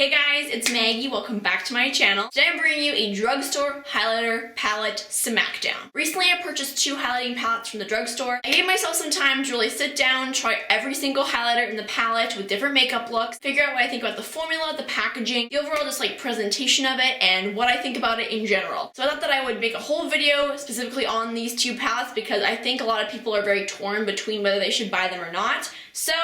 Hey guys, it's Maggie. Welcome back to my channel. Today I'm bringing you a Drugstore highlighter palette smackdown. Recently I purchased 2 highlighting palettes from the Drugstore. I gave myself some time to really sit down, try every single highlighter in the palette with different makeup looks, figure out what I think about the formula, the packaging, the overall just like presentation of it, and what I think about it in general. So I thought that I would make a whole video specifically on these 2 palettes because I think a lot of people are very torn between whether they should buy them or not. So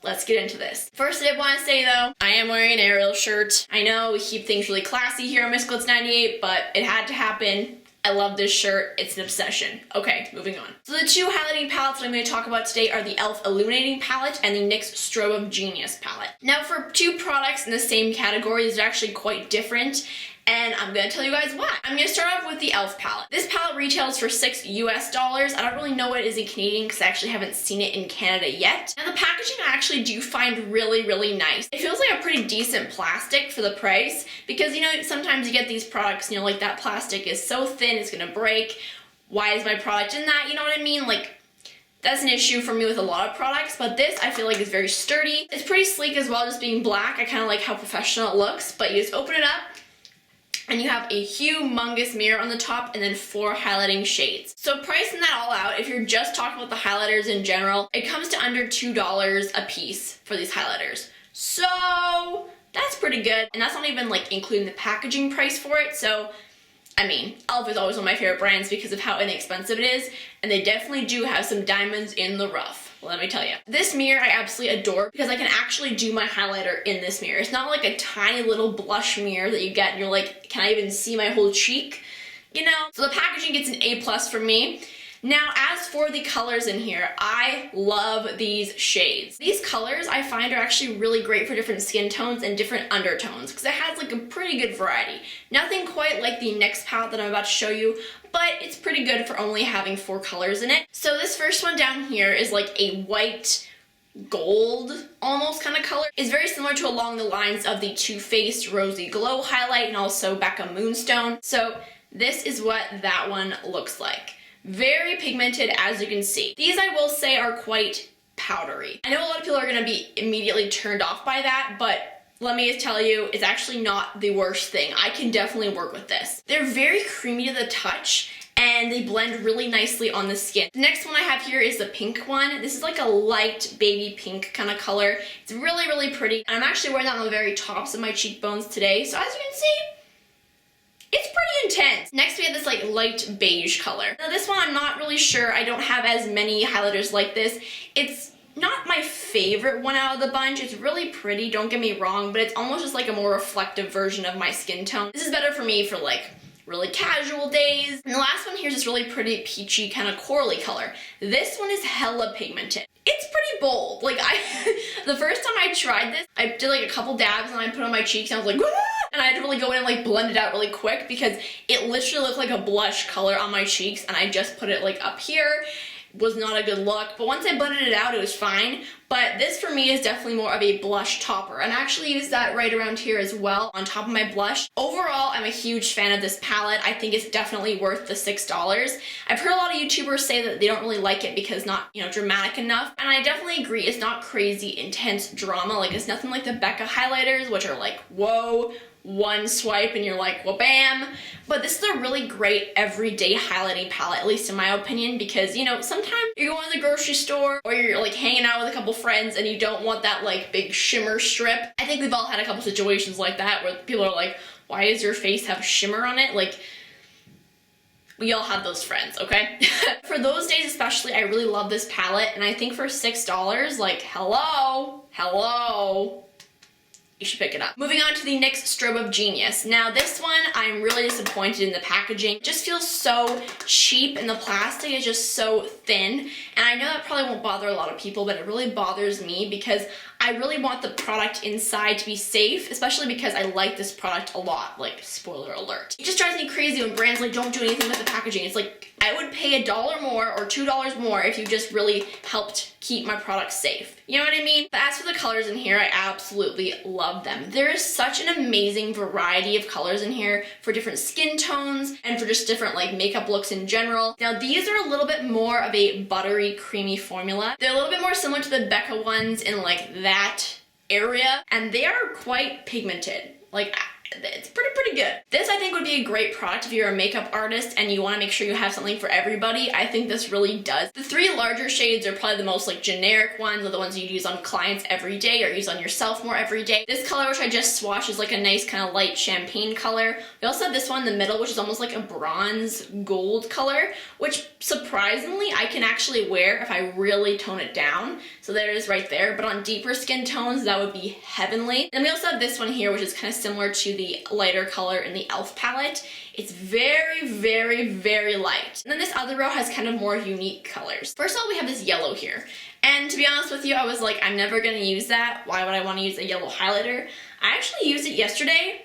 let's get into this. First, I did want to say though, I am wearing an Ariel shirt. I know we keep things really classy here on Miss Glitz 98, but it had to happen. I love this shirt. It's an obsession. Okay, moving on. So the 2 highlighting palettes that I'm going to talk about today are the e.l.f. Illuminating Palette and the NYX Strobe of Genius palette. Now for 2 products in the same category, these are actually quite different, and I'm going to tell you guys why. I'm going to start off with the e.l.f. palette. This palette retails for $6 US. I don't really know what it is in Canadian because I actually haven't seen it in Canada yet. Now the packaging I actually do find really, really nice. It feels like a pretty decent plastic for the price because, you know, sometimes you get these products, you know, like that plastic is so thin it's going to break. Why is my product in that? You know what I mean? Like, that's an issue for me with a lot of products, but this I feel like is very sturdy. It's pretty sleek as well, just being black. I kind of like how professional it looks, but you just open it up, and you have a humongous mirror on the top and then 4 highlighting shades. So pricing that all out, if you're just talking about the highlighters in general, it comes to under $2 a piece for these highlighters. So that's pretty good. And that's not even like including the packaging price for it. So I mean, e.l.f. is always one of my favorite brands because of how inexpensive it is, and they definitely do have some diamonds in the rough, let me tell you. This mirror I absolutely adore because I can actually do my highlighter in this mirror. It's not like a tiny little blush mirror that you get and you're like, can I even see my whole cheek? You know? So the packaging gets an A+ from me. Now, as for the colors in here, I love these shades. These colors I find are actually really great for different skin tones and different undertones because it has like a pretty good variety. Nothing quite like the NYX palette that I'm about to show you, but it's pretty good for only having 4 colors in it. So this first one down here is like a white gold almost kind of color. It's very similar to along the lines of the Too Faced Rosy Glow highlight and also Becca Moonstone. So this is what that one looks like. Very pigmented, as you can see. These, I will say, are quite powdery. I know a lot of people are going to be immediately turned off by that, but let me just tell you, it's actually not the worst thing. I can definitely work with this. They're very creamy to the touch, and they blend really nicely on the skin. The next one I have here is the pink one. This is like a light baby pink kind of color. It's really, really pretty. And I'm actually wearing that on the very tops of my cheekbones today, so as you can see, it's pretty intense. Next we have this like light beige color. Now this one I'm not really sure. I don't have as many highlighters like this. It's not my favorite one out of the bunch. It's really pretty, don't get me wrong, but it's almost just like a more reflective version of my skin tone. This is better for me for like really casual days. And the last one here is this really pretty peachy kind of corally color. This one is hella pigmented. It's pretty bold. Like the first time I tried this, I did like a couple dabs and I put it on my cheeks and I was like, "Wah!" And I had to really go in and like blend it out really quick because it literally looked like a blush color on my cheeks, and I just put it like up here. Was not a good look, but once I blended it out, it was fine. But this for me is definitely more of a blush topper, and I actually use that right around here as well on top of my blush. Overall, I'm a huge fan of this palette. I think it's definitely worth the $6. I've heard a lot of YouTubers say that they don't really like it because it's not, you know, dramatic enough, and I definitely agree. It's not crazy intense drama. Like, it's nothing like the Becca highlighters, which are like, whoa, one swipe and you're like, well, bam. But this is a really great everyday highlighting palette, at least in my opinion, because, you know, sometimes you're going to the grocery store or you're like hanging out with a couple friends and you don't want that like big shimmer strip. I think we've all had a couple situations like that where people are like, why does your face have shimmer on it? Like, we all have those friends, okay? For those days especially, I really love this palette, and I think for $6, like, hello, you should pick it up. Moving on to the NYX Strobe of Genius. Now this one, I'm really disappointed in the packaging. It just feels so cheap, and the plastic is just so thin. And I know that probably won't bother a lot of people, but it really bothers me because I really want the product inside to be safe, especially because I like this product a lot. Like, spoiler alert. It just drives me crazy when brands like don't do anything with the packaging. It's like, I would pay $1 more or $2 more if you just really helped keep my product safe. You know what I mean? But as for the colors in here, I absolutely love them. There is such an amazing variety of colors in here for different skin tones and for just different like makeup looks in general. Now these are a little bit more of a buttery, creamy formula. They're a little bit more similar to the Becca ones in like that area, and they are quite pigmented. Like, it's pretty good. This, I think, would be a great product if you're a makeup artist and you want to make sure you have something for everybody. I think this really does. The three larger shades are probably the most like generic ones, or the ones you'd use on clients every day or use on yourself more every day. This color, which I just swatched, is like a nice kind of light champagne color. We also have this one in the middle, which is almost like a bronze gold color, which surprisingly I can actually wear if I really tone it down. So there it is right there. But on deeper skin tones, that would be heavenly. Then we also have this one here, which is kind of similar to the lighter color in the e.l.f. palette. It's very, very, very light. And then this other row has kind of more unique colors. First of all, we have this yellow here. And to be honest with you, I was like, I'm never gonna use that. Why would I want to use a yellow highlighter? I actually used it yesterday,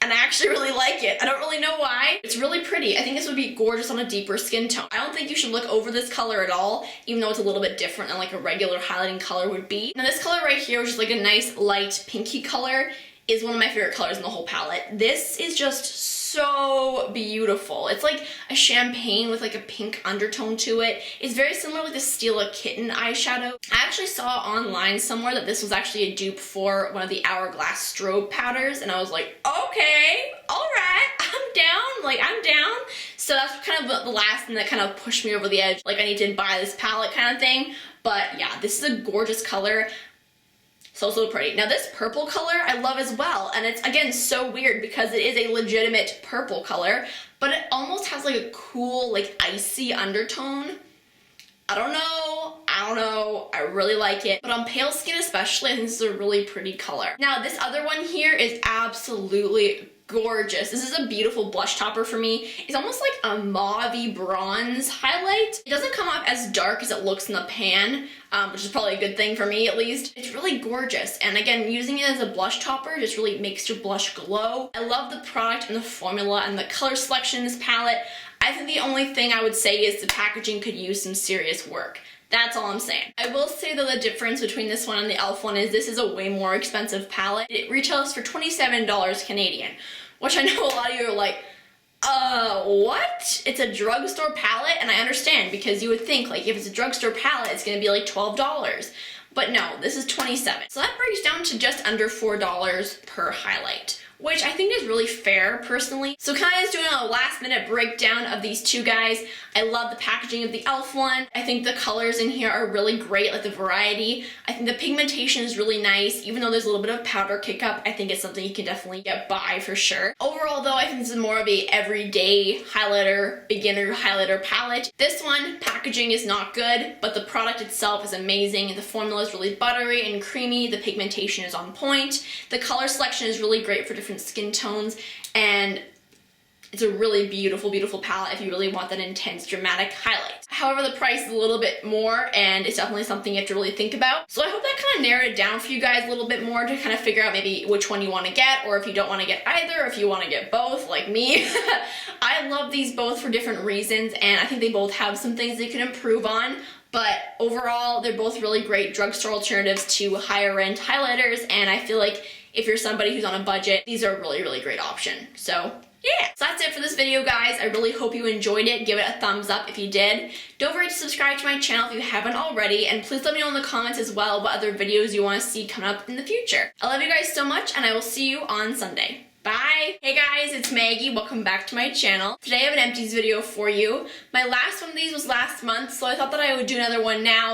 and I actually really like it. I don't really know why. It's really pretty. I think this would be gorgeous on a deeper skin tone. I don't think you should look over this color at all, even though it's a little bit different than like a regular highlighting color would be. Now this color right here, which is like a nice light pinky color, is one of my favorite colors in the whole palette. This is just so beautiful. It's like a champagne with like a pink undertone to it. It's very similar with the Stila Kitten eyeshadow. I actually saw online somewhere that this was actually a dupe for one of the Hourglass Strobe powders, and I was like, okay, all right, I'm down, like I'm down. So that's kind of the last thing that kind of pushed me over the edge, like I need to buy this palette kind of thing. But yeah, this is a gorgeous color. So pretty. Now this purple color I love as well, and it's again so weird because it is a legitimate purple color, but it almost has like a cool like icy undertone. I don't know, I really like it, but on pale skin especially, I think this is a really pretty color. Now this other one here is absolutely gorgeous. This is a beautiful blush topper for me. It's almost like a mauve-y bronze highlight. It doesn't come off as dark as it looks in the pan, which is probably a good thing for me at least. It's really gorgeous, and again, using it as a blush topper just really makes your blush glow. I love the product and the formula and the color selection in this palette. I think the only thing I would say is the packaging could use some serious work. That's all I'm saying. I will say that the difference between this one and the e.l.f. one is this is a way more expensive palette. It retails for $27 Canadian, which I know a lot of you are like, what? It's a drugstore palette? And I understand, because you would think like if it's a drugstore palette, it's gonna be like $12. But no, this is $27. So that breaks down to just under $4 per highlight, which I think is really fair personally. So kind of just doing a last minute breakdown of these two guys. I love the packaging of the e.l.f. one. I think the colors in here are really great, like the variety. I think the pigmentation is really nice. Even though there's a little bit of powder kick up, I think it's something you can definitely get by for sure. Overall though, I think this is more of a everyday highlighter, beginner highlighter palette. This one, packaging is not good, but the product itself is amazing. The formula is really buttery and creamy. The pigmentation is on point. The color selection is really great for different skin tones, and it's a really beautiful, beautiful palette if you really want that intense, dramatic highlight. However, the price is a little bit more, and it's definitely something you have to really think about. So I hope that kind of narrowed it down for you guys a little bit more to kind of figure out maybe which one you want to get, or if you don't want to get either, or if you want to get both, like me. I love these both for different reasons, and I think they both have some things they can improve on. But overall, they're both really great drugstore alternatives to higher end highlighters, and I feel like if you're somebody who's on a budget, these are a really, really great option. So yeah, so that's it for this video, guys. I really hope you enjoyed it. Give it a thumbs up if you did. Don't forget to subscribe to my channel if you haven't already, and please let me know in the comments as well what other videos you want to see coming up in the future. I love you guys so much, and I will see you on Sunday. Bye! Hey guys, it's Maggie. Welcome back to my channel. Today I have an empties video for you. My last one of these was last month, so I thought that I would do another one now.